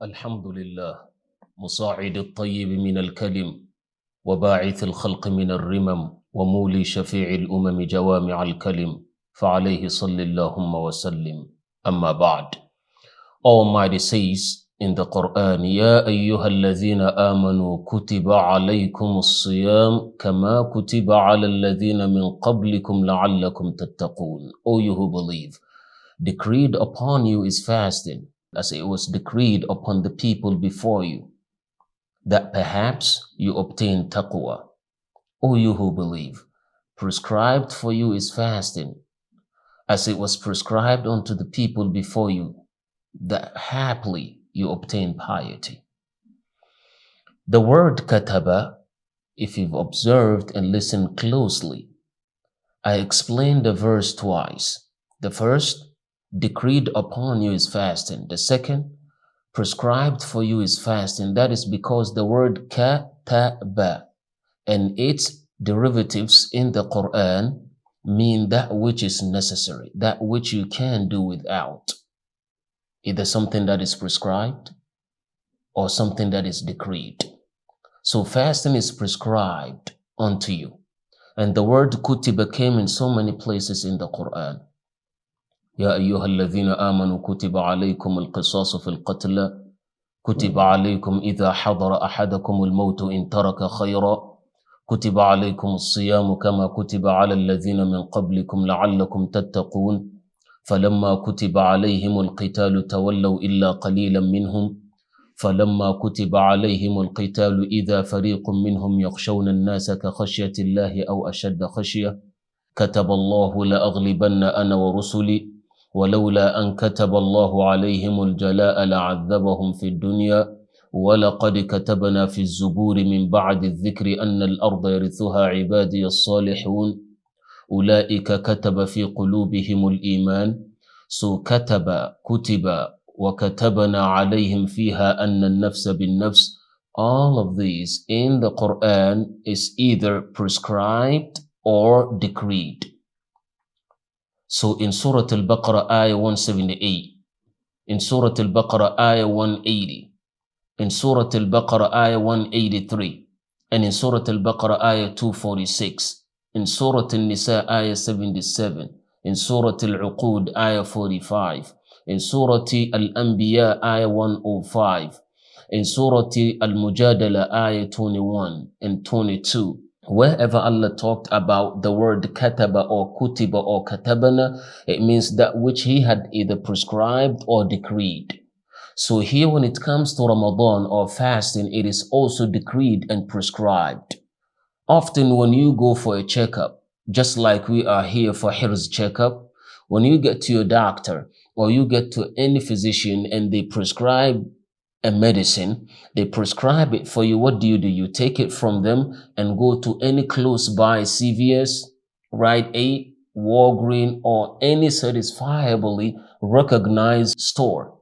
الحمد لله مصاعد الطيب من الكلم وباعث الخلق من الرمم ومولي شفيع الأمم جوامع الكلم فعليه صل اللهم وسلم أما بعد. Almighty says in the Quran, يا أيها الذين آمنوا كتب عليكم الصيام كما كتب على الذين من قبلكم لعلكم تتقون. O you who believe, decreed upon you is fasting, as it was decreed upon the people before you, that perhaps you obtain taqwa. O you who believe, prescribed for you is fasting, as it was prescribed unto the people before you, that haply you obtain piety. The word kataba, if you've observed and listened closely, I explained the verse twice. The first, decreed upon you is fasting. The second, prescribed for you is fasting. That is because the word kataba and its derivatives in the Quran mean that which is necessary, that which you can do without. Either something that is prescribed or something that is decreed. So fasting is prescribed unto you. And the word kutiba came in so many places in the Quran. يا أيها الذين آمنوا كتب عليكم القصاص في القتلى كتب عليكم إذا حضر أحدكم الموت إن ترك خيرا كتب عليكم الصيام كما كتب على الذين من قبلكم لعلكم تتقون فلما كتب عليهم القتال تولوا إلا قليلا منهم فلما كتب عليهم القتال إذا فريق منهم يخشون الناس كخشية الله أو أشد خشية كتب الله لأغلبن أنا ورسلي ولولا أن كتب الله عليهم الجلاء لعذبهم في الدنيا ولقد كتبنا في الزبور من بعد الذكر أن الأرض يرثها عبادي الصالحون أولئك كتب في قلوبهم الإيمان. So كتب وكتبنا عليهم فيها أن النفس بالنفس. All of these in the Quran is either prescribed or decreed. So in Surah Al-Baqarah ayah 178, in Surah Al-Baqarah ayah 180, in Surah Al-Baqarah ayah 183, and in Surah Al-Baqarah ayah 246, in Surah Al-Nisa ayah 77, in Surah Al-Uqud ayah 45, in Surah Al-Anbiya ayah 105, in Surah Al-Mujadala ayah 21 and 22. Wherever Allah talked about the word kataba or kutiba or katabana, it means that which He had either prescribed or decreed. So here when it comes to Ramadan or fasting, it is also decreed and prescribed. Often when you go for a checkup, just like we are here for Al-Hirz checkup, when you get to your doctor or you get to any physician and they prescribe a medicine, they prescribe it for you. What do? You take it from them and go to any close by CVS, Rite Aid, Walgreens, or any satisfiably recognized store.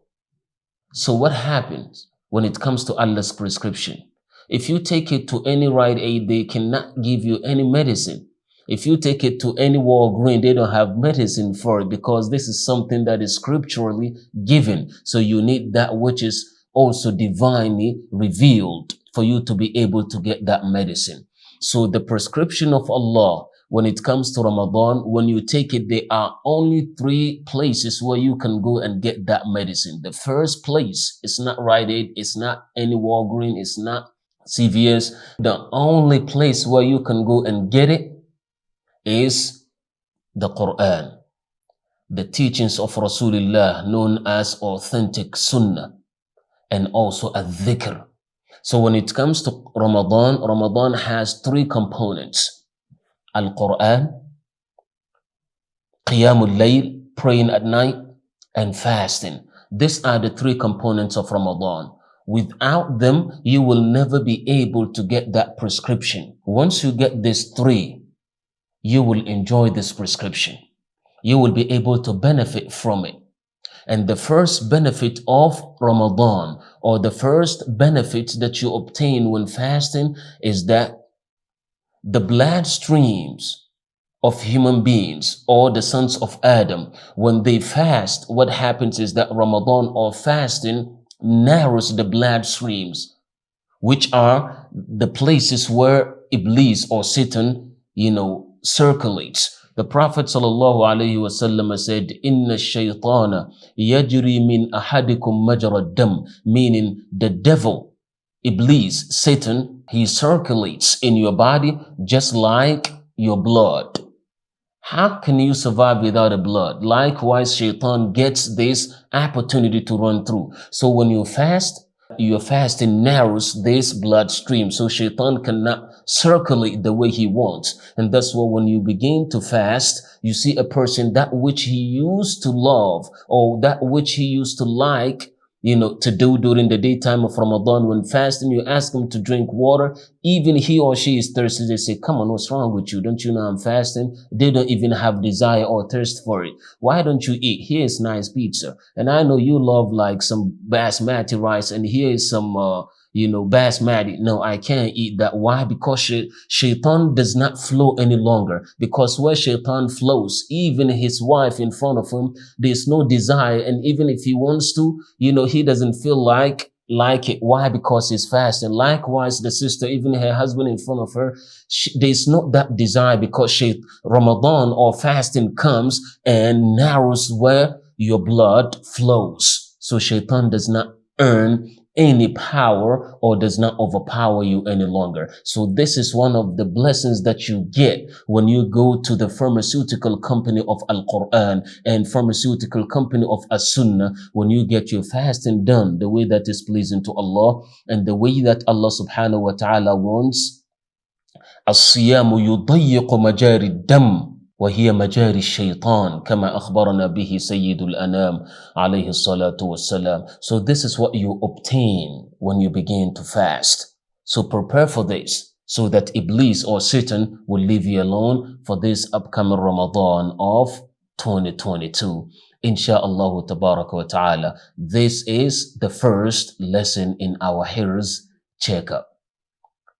So what happens when it comes to Allah's prescription? If you take it to any Rite Aid, they cannot give you any medicine. If you take it to any Walgreens, they don't have medicine for it because this is something that is scripturally given. So you need that which is also divinely revealed for you to be able to get that medicine. So the prescription of Allah, when it comes to Ramadan, when you take it, there are only 3 places where you can go and get that medicine. The first place is not Rite Aid, it's not any Walgreens, it's not CVS. The only place where you can go and get it is the Quran, the teachings of Rasulullah, known as authentic Sunnah, and also a dhikr. So when it comes to Ramadan, Ramadan has 3 components: Al-Quran, Qiyamul Layl, praying at night, and fasting. These are the 3 components of Ramadan. Without them, you will never be able to get that prescription. Once you get these 3, you will enjoy this prescription. You will be able to benefit from it. And the first benefit of Ramadan, or the first benefit that you obtain when fasting, is that the blood streams of human beings or the sons of Adam, when they fast, what happens is that Ramadan or fasting narrows the blood streams, which are the places where Iblis or Satan, circulates. The Prophet sallallahu alaihi wasallam said, "Inna shaytana yajri min ahadikum majra dam," meaning the devil, Iblis, Satan, he circulates in your body just like your blood. How can you survive without a blood? Likewise, shaitan gets this opportunity to run through. So when you fast, your fasting narrows this bloodstream, so shaitan cannot circulate the way he wants. And that's why when you begin to fast, you see a person, that which he used to love or that which he used to like, to do during the daytime of Ramadan, when fasting, you ask him to drink water, even he or she is thirsty, they say, "Come on, what's wrong with you? Don't you know I'm fasting?" They don't even have desire or thirst for it. "Why don't you eat? Here's nice pizza. And I know you love like some basmati rice, and here is some, basmati." No, I can't eat that. Why? Because shaitan does not flow any longer. Because where shaitan flows, even his wife in front of him, there's no desire. And even if he wants to, he doesn't feel like it. Why? Because he's fasting. Likewise, the sister, even her husband in front of her, there's not that desire, because Ramadan or fasting comes and narrows where your blood flows. So shaitan does not earn any power or does not overpower you any longer. So this is one of the blessings that you get when you go to the pharmaceutical company of Al-Quran and pharmaceutical company of As-Sunnah, when you get your fasting done the way that is pleasing to Allah and the way that Allah subhanahu wa ta'ala wants. الصيام يضيق مجاري الدم وهي مجاري الشيطان كما أخبرنا به سيد الأنام عليه الصلاة والسلام. So this is what you obtain when you begin to fast. So prepare for this, so that Iblis or Satan will leave you alone for this upcoming Ramadan of 2022. Insha'Allah tabaraka wa ta'ala. This is the first lesson in our Hirz checkup.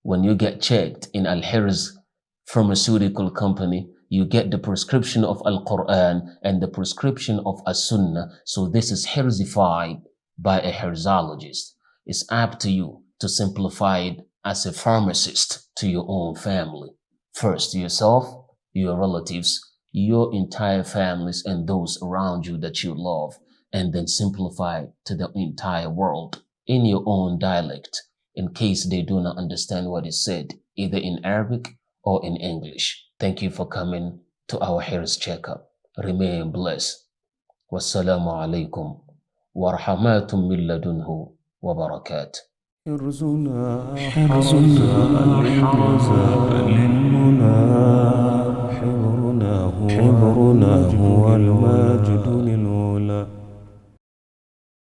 When you get checked in Al-Hirz pharmaceutical company, you get the prescription of Al-Quran and the prescription of As-Sunnah. So this is Hirzified by a Hirzologist. It's up to you to simplify it as a pharmacist to your own family. First, yourself, your relatives, your entire families, and those around you that you love, and then simplify it to the entire world in your own dialect, in case they do not understand what is said, either in Arabic or in English. Thank you for coming to our Hirz checkup. Remain blessed. Wassalamu alaikum wa rahmatun min ladunhu wa barakat. حرزنا للمنى حرز